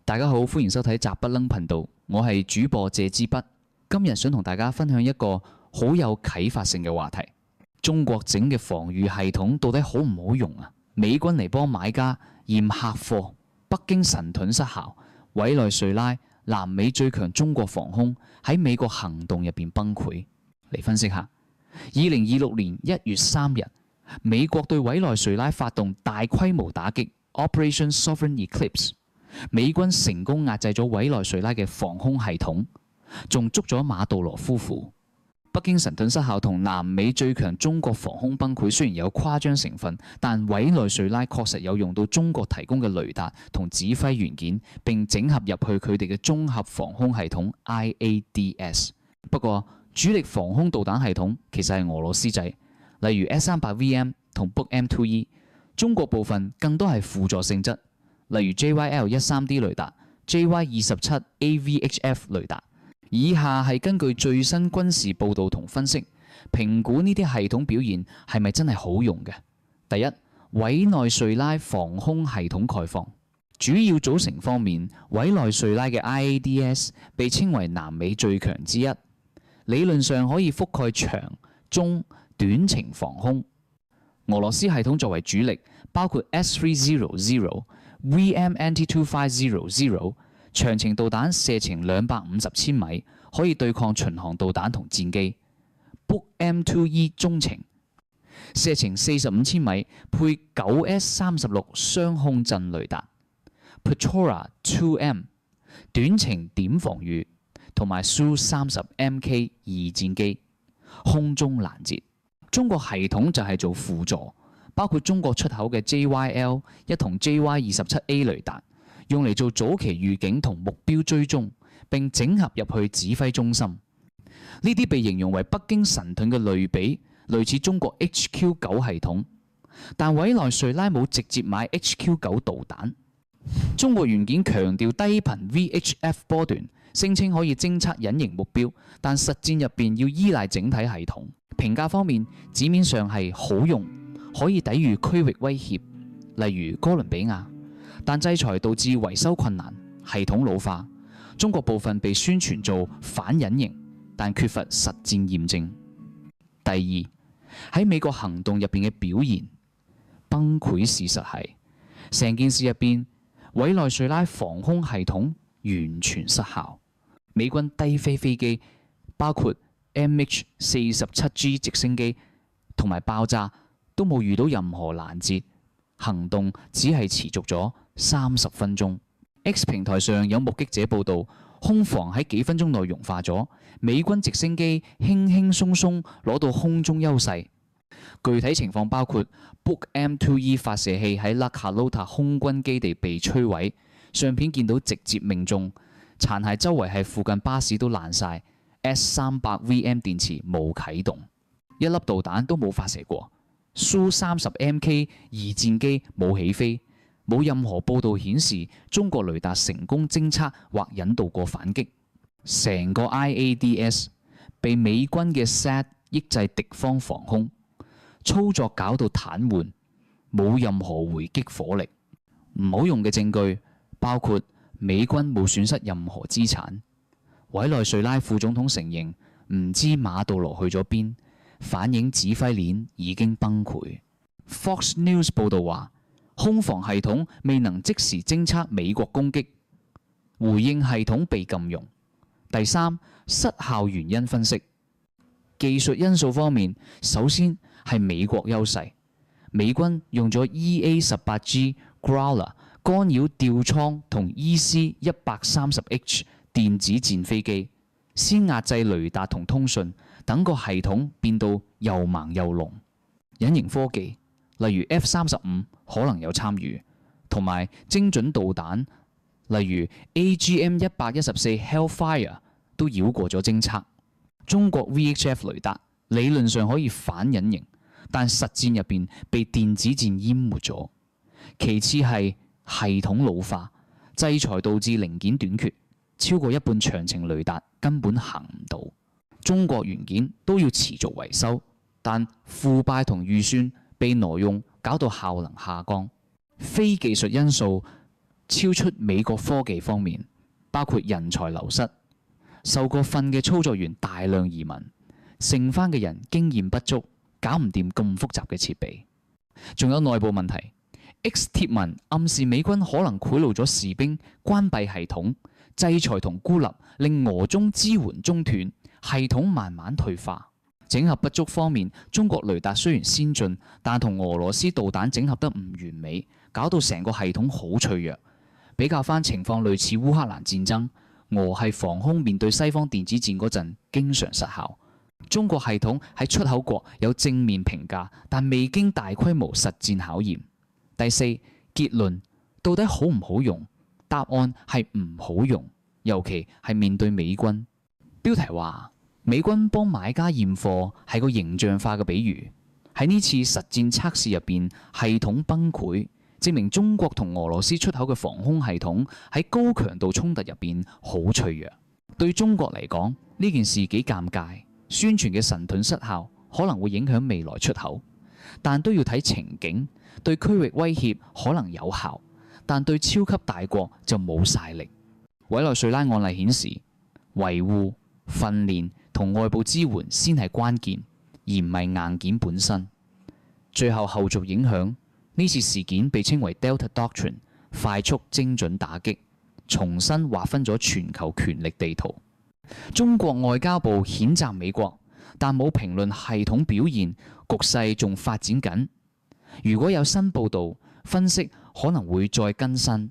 大家好，歡迎收睇雜不楞頻道，我係主播謝之筆。今日想同大家分享一個好有啟發性嘅話題：中國整嘅防禦系統到底好唔好用啊？美軍嚟幫買家驗客貨，北京神盾失效，委內瑞拉南美最強中國防空喺美國行動入邊崩潰。嚟分析下，2026年1月3日，美國對委內瑞拉發動大規模打擊 Operation Sovereign Eclipse。美軍成功壓制咗委內瑞拉嘅防空系統，仲捉咗馬杜羅夫婦。北京神盾失效同南美最強中國防空崩潰雖然有誇張成分，但委內瑞拉確實有用到中國提供嘅雷達同指揮元件，並整合入去佢哋嘅綜合防空系統 IADS。不過主力防空導彈系統其實係俄羅斯製，例如 S-300VM 同 Buk M2E。中國部分更多係輔助性質，例如 JYL-13D 雷達、JY-27 AVHF 雷達。以下係根據最新軍事報導同分析，評估呢啲系統表現係咪真係好用嘅。第一，委內瑞拉防空系統概況。主要組成方面，委內瑞拉嘅 IADS 被稱為南美最強之一，理論上可以覆蓋長、中、短程防空。俄羅斯系統作為主力，包括 S-300、VM Anti-2500 長程導彈射程250千米，可以對抗巡航導彈同戰機。Buk M2E 中程射程45千米，配 9S36 雙控陣雷達。Petora 2M 短程點防禦，同埋 Su-30 Mk 二戰機空中攔截。中國系統就係做輔助，包括中國出口嘅 JYL 一同 JY-27A 雷達，用嚟做早期預警同目標追蹤，並整合入去指揮中心。呢啲被形容為北京神盾嘅類比，類似中國 HQ9 系統，但委內瑞拉冇直接買 HQ9 導彈。中國元件強調低頻 VHF 波段，聲稱可以偵測隱形目標，但實戰入邊要依賴整體系統。評價方面，紙面上係好用，可以抵禦區域威脅，例如哥倫比亞，但制裁導致維修困難、系統老化。中國部分被宣傳做反隱形，但缺乏實戰驗證。第二，喺美國行動入邊嘅表現，崩潰事實係成件事入邊，委內瑞拉防空系統完全失效。美軍低飛飛機，包括 MH-47G 直升機同埋爆炸都冇遇到任何攔截，行動只係持續咗30分鐘。X 平台上有目擊者報道，空防喺幾分鐘內融化咗，美軍直升機輕輕鬆鬆攞到空中優勢。具體情況包括 Buk M2E 發射器喺拉卡魯塔空軍基地被摧毀，相片見到直接命中，殘骸周圍係附近巴士都爛晒。S-300VM 電池冇啟動，一粒導彈都冇發射過。Su-30 Mk 二戰機冇起飛，冇任何報導顯示中國雷達成功偵測或引導過反擊。成個 IADS 被美軍嘅 SAT 抑制敵方防空，操作搞到癱瘓，冇任何回擊火力。唔好用嘅證據包括美軍冇損失任何資產。委內瑞拉副總統承認唔知馬杜羅去咗邊，反映指揮鏈已經崩潰。Fox News 報導話，空防系統未能即時偵測美國攻擊，回應系統被禁用。第三，失效原因分析。技術因素方面，首先係美國優勢，美軍用咗 EA-18G Growler 干擾吊艙同 EC-130H 電子戰飛機，先壓制雷達同通訊，等個系統變到又盲又聾。隱形科技，例如 F-35可能有參與，同埋精準導彈，例如 AGM-114 Hellfire 都繞過咗偵測。中國 VHF 雷達理論上可以反隱形，但實戰入邊被電子戰淹沒咗。其次係系統老化，制裁導致零件短缺。超過一半長程雷達根本行唔到，中國元件都要持續維修，但腐敗同預算被挪用，搞到效能下降。非技術因素超出美國科技方面，包括人才流失，受過訓嘅操作員大量移民，剩翻嘅人經驗不足，搞唔掂咁複雜嘅設備。仲有內部問題。X 貼文暗示美軍可能賄賂咗士兵，關閉系統、制裁同孤立，令俄中支援中斷，系統慢慢退化。整合不足方面，中國雷達雖然先進，但同俄羅斯導彈整合得唔完美，搞到成個系統好脆弱。比較翻情況類似烏克蘭戰爭，俄系防空面對西方電子戰嗰陣經常失效。中國系統喺出口國有正面評價，但未經大規模實戰考驗。第四，結論到底好唔好用？答案係唔好用，尤其係面對美軍。標題話美軍幫買家驗貨係個形象化嘅比喻。喺呢次實戰測試入邊，系統崩潰，證明中國同俄羅斯出口嘅防空系統喺高強度衝突入邊好脆弱。對中國嚟講，呢件事幾尷尬，宣傳嘅神盾失效，可能會影響未來出口，但都要睇情景。對區域威脅可能有效，但對超級大國就冇晒力。委內瑞拉案例顯示，維護、訓練同外部支援先係關鍵，而唔係硬件本身。最後後續影響，呢次事件被稱為 Delta Doctrine， 快速精準打擊，重新劃分咗全球權力地圖。中國外交部譴責美國，但冇評論系統表現，局勢仲發展緊。如果有新報導分析，可能會再更新。